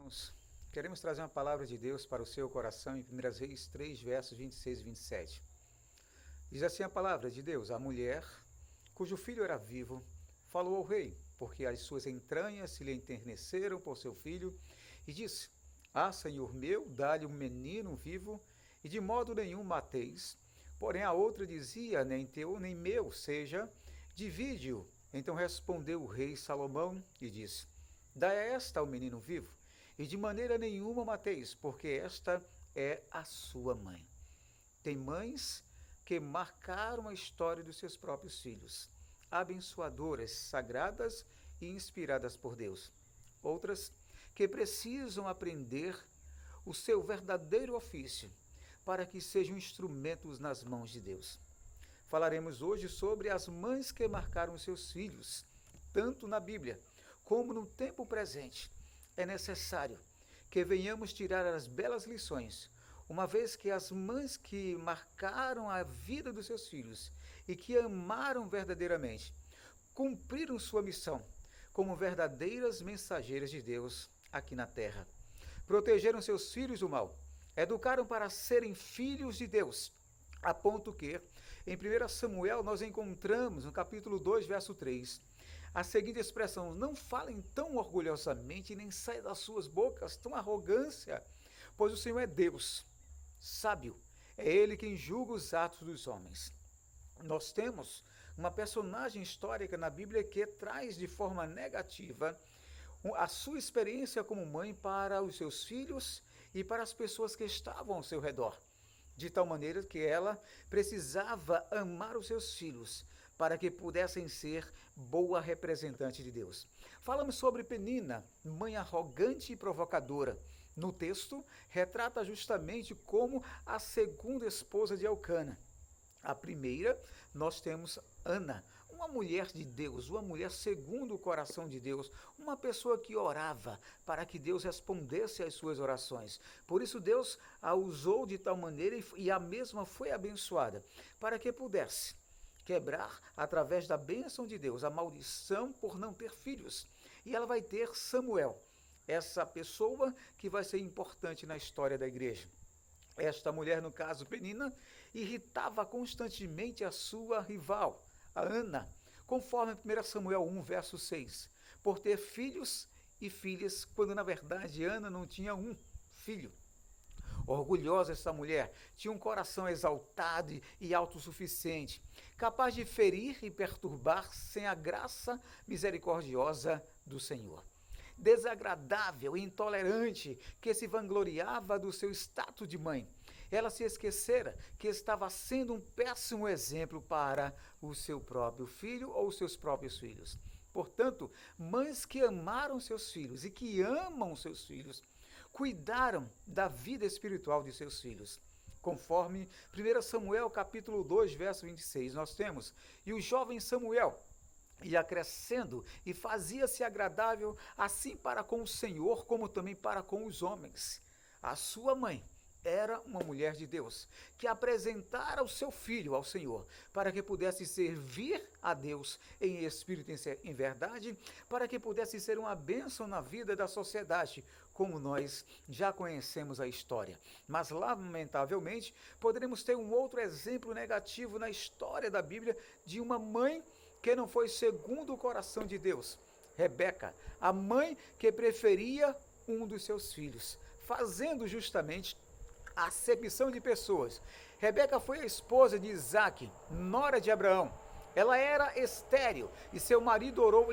Irmãos, queremos trazer uma palavra de Deus para o seu coração em 1 Reis 3, versos 26 e 27. Diz assim a palavra de Deus: a mulher, cujo filho era vivo, falou ao rei, porque as suas entranhas se lhe enterneceram por seu filho, e disse: Ah, Senhor meu, dá-lhe um menino vivo, e de modo nenhum mateis. Porém a outra dizia: nem teu nem meu seja, divide-o. Então respondeu o rei Salomão e disse: Dá esta ao menino vivo, e de maneira nenhuma mateis, porque esta é a sua mãe. Tem mães que marcaram a história dos seus próprios filhos, abençoadoras, sagradas e inspiradas por Deus. Outras que precisam aprender o seu verdadeiro ofício para que sejam instrumentos nas mãos de Deus. Falaremos hoje sobre as mães que marcaram seus filhos, tanto na Bíblia como no tempo presente. É necessário que venhamos tirar as belas lições, uma vez que as mães que marcaram a vida dos seus filhos e que amaram verdadeiramente, cumpriram sua missão como verdadeiras mensageiras de Deus aqui na terra. Protegeram seus filhos do mal, educaram para serem filhos de Deus, a ponto que, em 1 Samuel, nós encontramos, no capítulo 2, verso 3, a seguinte expressão: não falem tão orgulhosamente, nem saia das suas bocas tão arrogância, pois o Senhor é Deus, sábio, é Ele quem julga os atos dos homens. Nós temos uma personagem histórica na Bíblia que traz de forma negativa a sua experiência como mãe para os seus filhos e para as pessoas que estavam ao seu redor, de tal maneira que ela precisava amar os seus filhos para que pudessem ser boa representante de Deus. Falamos sobre Penina, mãe arrogante e provocadora. No texto, retrata justamente como a segunda esposa de Elcana. A primeira, nós temos Ana, uma mulher de Deus, uma mulher segundo o coração de Deus, uma pessoa que orava para que Deus respondesse às suas orações. Por isso Deus a usou de tal maneira e a mesma foi abençoada, para que pudesse quebrar, através da bênção de Deus, a maldição por não ter filhos. E ela vai ter Samuel, essa pessoa que vai ser importante na história da igreja. Esta mulher, no caso Penina, irritava constantemente a sua rival, a Ana, conforme 1 Samuel 1, verso 6, por ter filhos e filhas, quando na verdade Ana não tinha um filho. Orgulhosa essa mulher, tinha um coração exaltado e autossuficiente, capaz de ferir e perturbar sem a graça misericordiosa do Senhor. Desagradável e intolerante, que se vangloriava do seu status de mãe. Ela se esquecera que estava sendo um péssimo exemplo para o seu próprio filho ou seus próprios filhos. Portanto, mães que amaram seus filhos e que amam seus filhos, cuidaram da vida espiritual de seus filhos. Conforme 1 Samuel capítulo 2, verso 26, nós temos: e o jovem Samuel ia crescendo e fazia-se agradável assim para com o Senhor como também para com os homens. A sua mãe era uma mulher de Deus, que apresentara o seu filho ao Senhor, para que pudesse servir a Deus em espírito e em verdade, para que pudesse ser uma bênção na vida da sociedade, como nós já conhecemos a história. Mas, lamentavelmente, poderemos ter um outro exemplo negativo na história da Bíblia de uma mãe que não foi segundo o coração de Deus. Rebeca, a mãe que preferia um dos seus filhos, fazendo justamente acepção de pessoas. Rebeca foi a esposa de Isaac, nora de Abraão. Ela era estéril e seu marido orou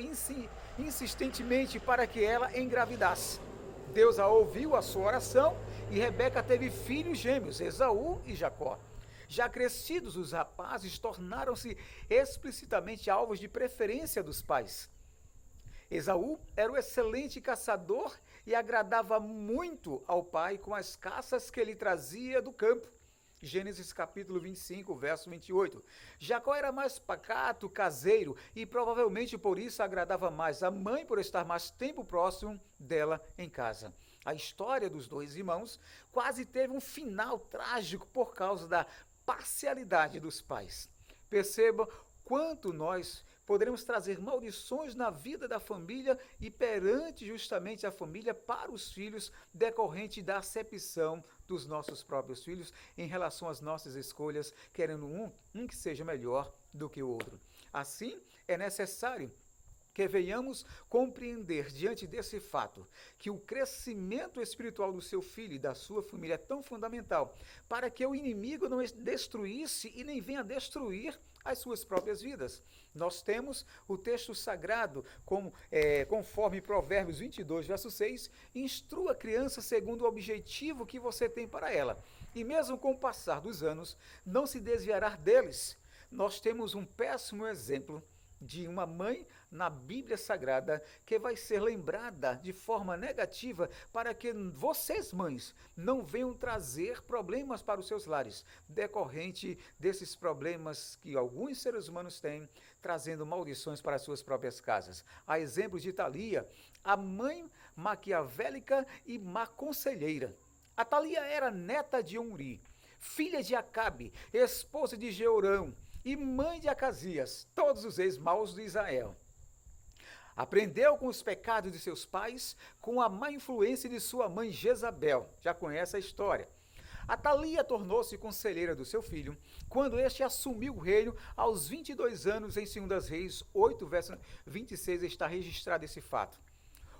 insistentemente para que ela engravidasse. Deus a ouviu a sua oração e Rebeca teve filhos gêmeos, Esaú e Jacó. Já crescidos, os rapazes tornaram-se explicitamente alvos de preferência dos pais. Esaú era um excelente caçador e agradava muito ao pai com as caças que ele trazia do campo. Gênesis capítulo 25, verso 28. Jacó era mais pacato, caseiro, e provavelmente por isso agradava mais a mãe por estar mais tempo próximo dela em casa. A história dos dois irmãos quase teve um final trágico por causa da parcialidade dos pais. Perceba quanto nós poderemos trazer maldições na vida da família e perante justamente a família para os filhos, decorrente da acepção dos nossos próprios filhos em relação às nossas escolhas, querendo um que seja melhor do que o outro. Assim, é necessário que venhamos compreender diante desse fato que o crescimento espiritual do seu filho e da sua família é tão fundamental para que o inimigo não destruísse e nem venha destruir as suas próprias vidas. Nós temos o texto sagrado, conforme Provérbios 22, verso 6, instrua a criança segundo o objetivo que você tem para ela, e mesmo com o passar dos anos, não se desviará deles. Nós temos um péssimo exemplo de uma mãe na Bíblia Sagrada que vai ser lembrada de forma negativa para que vocês, mães, não venham trazer problemas para os seus lares, decorrente desses problemas que alguns seres humanos têm, trazendo maldições para as suas próprias casas. A exemplo de Thalia, a mãe maquiavélica e má conselheira. A Thalia era neta de Omri, filha de Acabe, esposa de Jeorão, e mãe de Acasias, todos os reis maus de Israel. Aprendeu com os pecados de seus pais, com a má influência de sua mãe Jezabel. Já conhece a história. Atalia tornou-se conselheira do seu filho, quando este assumiu o reino aos 22 anos, em 2 Reis 8, verso 26, está registrado esse fato.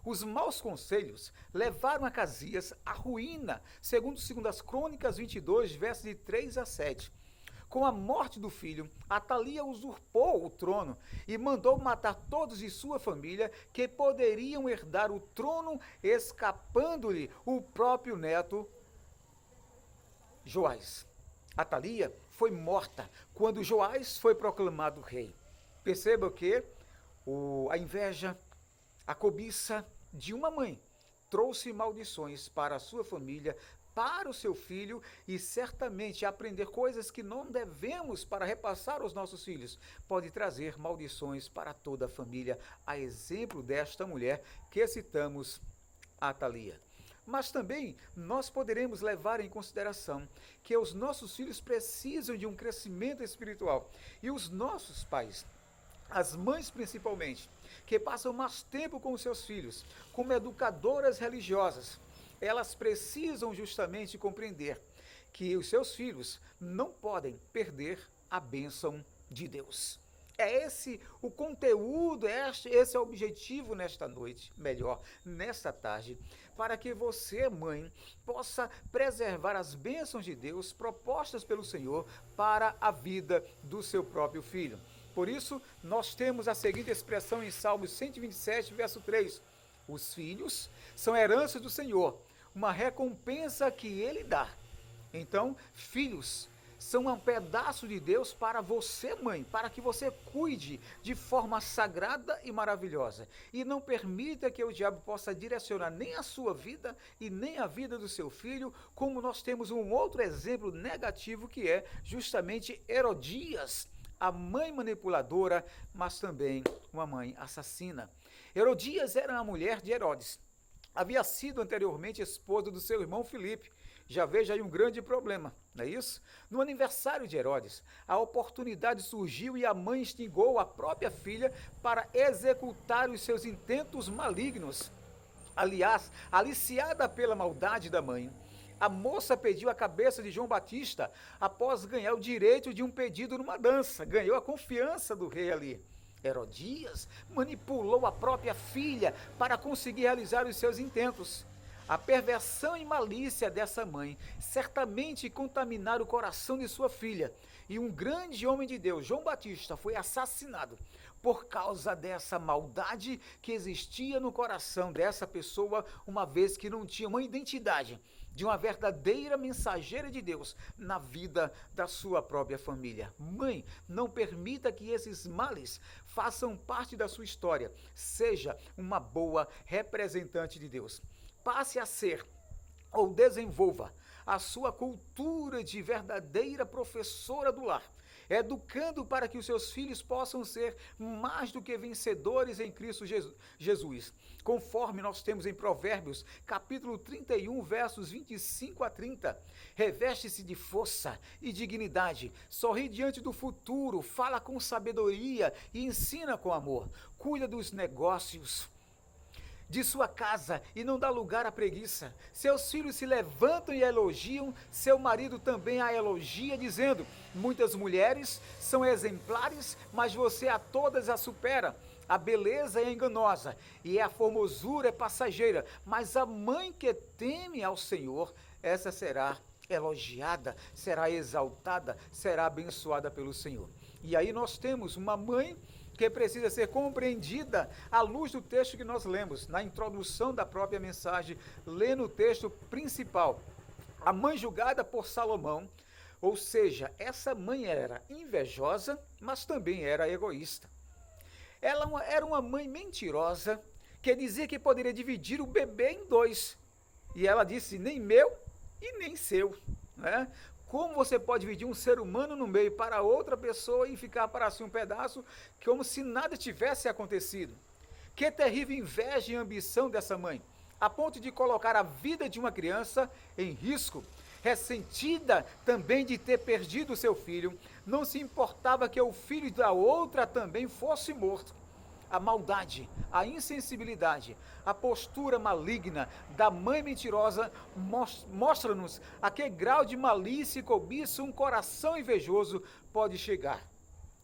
Os maus conselhos levaram Acasias à ruína, segundo 2 Crônicas 22, versos de 3 a 7. Com a morte do filho, Atalia usurpou o trono e mandou matar todos de sua família que poderiam herdar o trono, escapando-lhe o próprio neto Joás. Atalia foi morta quando Joás foi proclamado rei. Perceba que a inveja, a cobiça de uma mãe trouxe maldições para a sua família, para o seu filho, e certamente aprender coisas que não devemos para repassar aos nossos filhos pode trazer maldições para toda a família, a exemplo desta mulher que citamos, Atalia. Mas também nós poderemos levar em consideração que os nossos filhos precisam de um crescimento espiritual, e os nossos pais, as mães principalmente, que passam mais tempo com os seus filhos, como educadoras religiosas, elas precisam justamente compreender que os seus filhos não podem perder a bênção de Deus. É esse o conteúdo, esse é o objetivo nesta noite, melhor, nesta tarde, para que você, mãe, possa preservar as bênçãos de Deus propostas pelo Senhor para a vida do seu próprio filho. Por isso, nós temos a seguinte expressão em Salmos 127, verso 3. Os filhos são herança do Senhor, uma recompensa que Ele dá. Então, filhos são um pedaço de Deus para você, mãe, para que você cuide de forma sagrada e maravilhosa. E não permita que o diabo possa direcionar nem a sua vida e nem a vida do seu filho, como nós temos um outro exemplo negativo que é justamente Herodias, a mãe manipuladora, mas também uma mãe assassina. Herodias era a mulher de Herodes. Havia sido anteriormente esposa do seu irmão Filipe. Já veja aí um grande problema, não é isso? No aniversário de Herodes, a oportunidade surgiu e a mãe instigou a própria filha para executar os seus intentos malignos. Aliás, aliciada pela maldade da mãe, a moça pediu a cabeça de João Batista após ganhar o direito de um pedido numa dança. Ganhou a confiança do rei ali. Herodias manipulou a própria filha para conseguir realizar os seus intentos. A perversão e malícia dessa mãe certamente contaminaram o coração de sua filha, e um grande homem de Deus, João Batista, foi assassinado por causa dessa maldade que existia no coração dessa pessoa, uma vez que não tinha uma identidade de uma verdadeira mensageira de Deus na vida da sua própria família. Mãe, não permita que esses males façam parte da sua história. Seja uma boa representante de Deus. Passe a ser ou desenvolva a sua cultura de verdadeira professora do lar educando para que os seus filhos possam ser mais do que vencedores em Cristo Jesus. Conforme nós temos em Provérbios, capítulo 31, versos 25 a 30. Reveste-se de força e dignidade, sorri diante do futuro, fala com sabedoria e ensina com amor. Cuida dos negócios de sua casa e não dá lugar à preguiça. Seus filhos se levantam e a elogiam, seu marido também a elogia, dizendo: muitas mulheres são exemplares, mas você a todas a supera. A beleza é enganosa e a formosura é passageira, mas a mãe que teme ao Senhor, essa será elogiada, será exaltada, será abençoada pelo Senhor. E aí nós temos uma mãe que precisa ser compreendida à luz do texto que nós lemos, na introdução da própria mensagem, lendo o texto principal. A mãe julgada por Salomão, ou seja, essa mãe era invejosa, mas também era egoísta. Ela era uma mãe mentirosa, que dizia que poderia dividir o bebê em dois. E ela disse, nem meu e nem seu, né? Como você pode dividir um ser humano no meio para outra pessoa e ficar para si um pedaço, como se nada tivesse acontecido? Que terrível inveja e ambição dessa mãe, a ponto de colocar a vida de uma criança em risco. Ressentida também de ter perdido seu filho, não se importava que o filho da outra também fosse morto. A maldade, a insensibilidade, a postura maligna da mãe mentirosa mostra-nos a que grau de malícia e cobiça um coração invejoso pode chegar.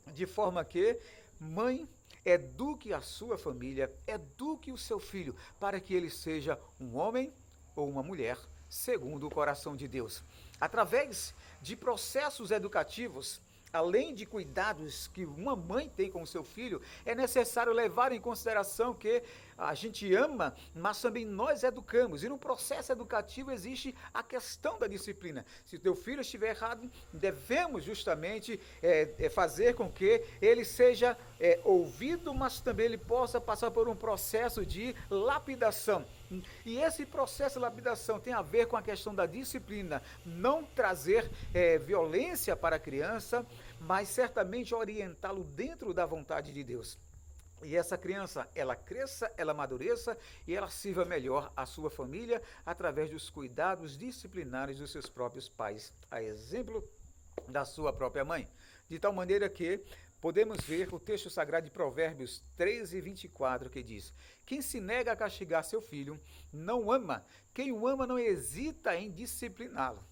De forma que, mãe, eduque a sua família, eduque o seu filho, para que ele seja um homem ou uma mulher segundo o coração de Deus. Através de processos educativos, além de cuidados que uma mãe tem com o seu filho, é necessário levar em consideração que a gente ama, mas também nós educamos. E no processo educativo existe a questão da disciplina. Se o teu filho estiver errado, devemos justamente fazer com que ele seja ouvido, mas também ele possa passar por um processo de lapidação. E esse processo de lapidação tem a ver com a questão da disciplina, não trazer violência para a criança, mas certamente orientá-lo dentro da vontade de Deus. E essa criança, ela cresça, ela amadureça e ela sirva melhor a sua família através dos cuidados disciplinares dos seus próprios pais, a exemplo da sua própria mãe. De tal maneira que podemos ver o texto sagrado de Provérbios 13, 24, que diz: quem se nega a castigar seu filho, não ama. Quem o ama não hesita em discipliná-lo.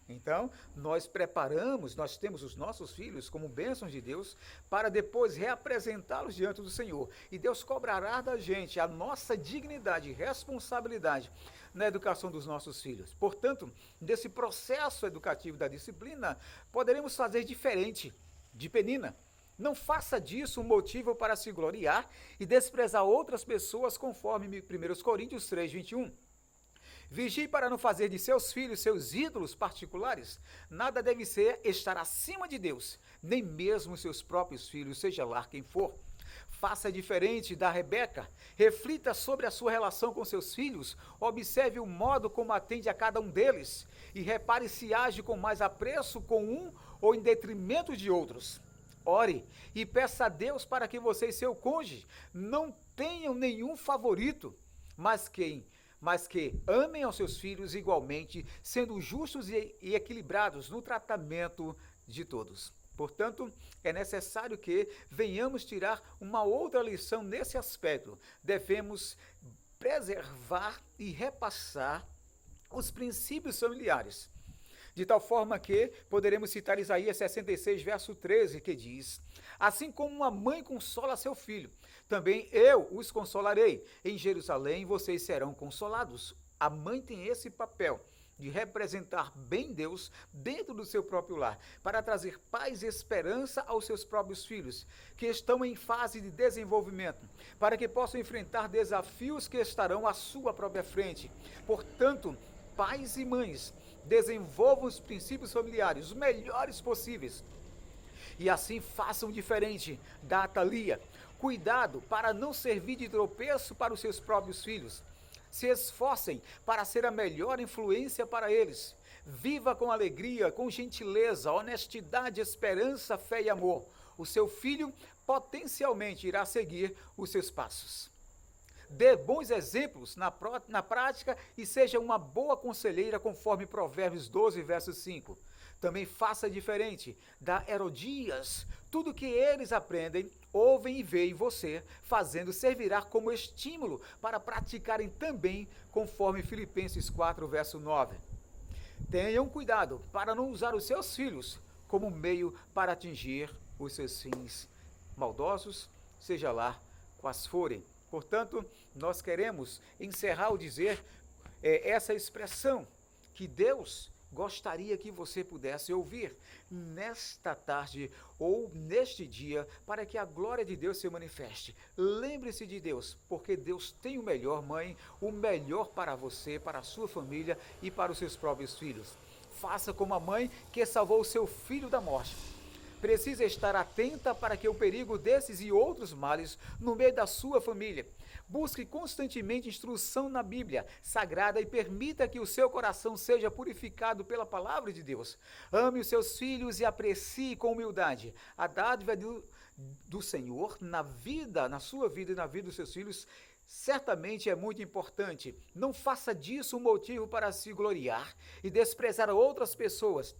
Então, nós preparamos, nós temos os nossos filhos como bênçãos de Deus para depois reapresentá-los diante do Senhor. E Deus cobrará da gente a nossa dignidade e responsabilidade na educação dos nossos filhos. Portanto, nesse processo educativo da disciplina, poderemos fazer diferente de Penina. Não faça disso um motivo para se gloriar e desprezar outras pessoas, conforme 1 Coríntios 3, 21. Vigie para não fazer de seus filhos seus ídolos particulares. Nada deve ser estar acima de Deus, nem mesmo seus próprios filhos, seja lá quem for. Faça diferente da Rebeca. Reflita sobre a sua relação com seus filhos. Observe o modo como atende a cada um deles. E repare se age com mais apreço com um ou em detrimento de outros. Ore e peça a Deus para que você e seu cônjuge não tenham nenhum favorito, mas que amem aos seus filhos igualmente, sendo justos e equilibrados no tratamento de todos. Portanto, é necessário que venhamos tirar uma outra lição nesse aspecto. Devemos preservar e repassar os princípios familiares, de tal forma que poderemos citar Isaías 66, verso 13, que diz: assim como uma mãe consola seu filho, também eu os consolarei. Em Jerusalém vocês serão consolados. A mãe tem esse papel de representar bem Deus dentro do seu próprio lar, para trazer paz e esperança aos seus próprios filhos, que estão em fase de desenvolvimento, para que possam enfrentar desafios que estarão à sua própria frente. Portanto, pais e mães, desenvolvam os princípios familiares, os melhores possíveis, e assim façam diferente da Atalia. Cuidado para não servir de tropeço para os seus próprios filhos. Se esforcem para ser a melhor influência para eles. Viva com alegria, com gentileza, honestidade, esperança, fé e amor. O seu filho potencialmente irá seguir os seus passos. Dê bons exemplos na prática e seja uma boa conselheira conforme Provérbios 12, verso 5. Também faça diferente da Herodias. Tudo que eles aprendem, ouvem e veem você fazendo servirá como estímulo para praticarem também conforme Filipenses 4, verso 9. Tenham cuidado para não usar os seus filhos como meio para atingir os seus fins maldosos, seja lá quais forem. Portanto, nós queremos encerrar ao dizer essa expressão que Deus gostaria que você pudesse ouvir nesta tarde ou neste dia, para que a glória de Deus se manifeste. Lembre-se de Deus, porque Deus tem o melhor, mãe, o melhor para você, para a sua família e para os seus próprios filhos. Faça como a mãe que salvou o seu filho da morte. Precisa estar atenta para que o perigo desses e outros males no meio da sua família. Busque constantemente instrução na Bíblia Sagrada e permita que o seu coração seja purificado pela palavra de Deus. Ame os seus filhos e aprecie com humildade a dádiva do Senhor na sua vida e na vida dos seus filhos. Certamente é muito importante. Não faça disso um motivo para se gloriar e desprezar outras pessoas.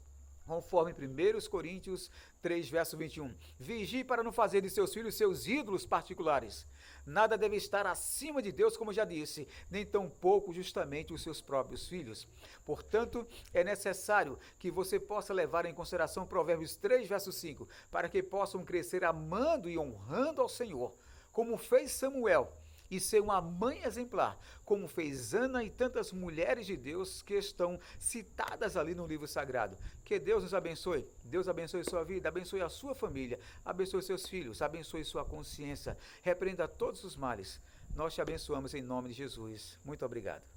Conforme 1 Coríntios 3, verso 21. Vigie para não fazer de seus filhos seus ídolos particulares. Nada deve estar acima de Deus, como já disse, nem tampouco justamente os seus próprios filhos. Portanto, é necessário que você possa levar em consideração Provérbios 3, verso 5, para que possam crescer amando e honrando ao Senhor, como fez Samuel, e ser uma mãe exemplar, como fez Ana e tantas mulheres de Deus que estão citadas ali no livro sagrado. Que Deus nos abençoe. Deus abençoe sua vida, abençoe a sua família, abençoe seus filhos, abençoe sua consciência, repreenda todos os males. Nós te abençoamos em nome de Jesus. Muito obrigado.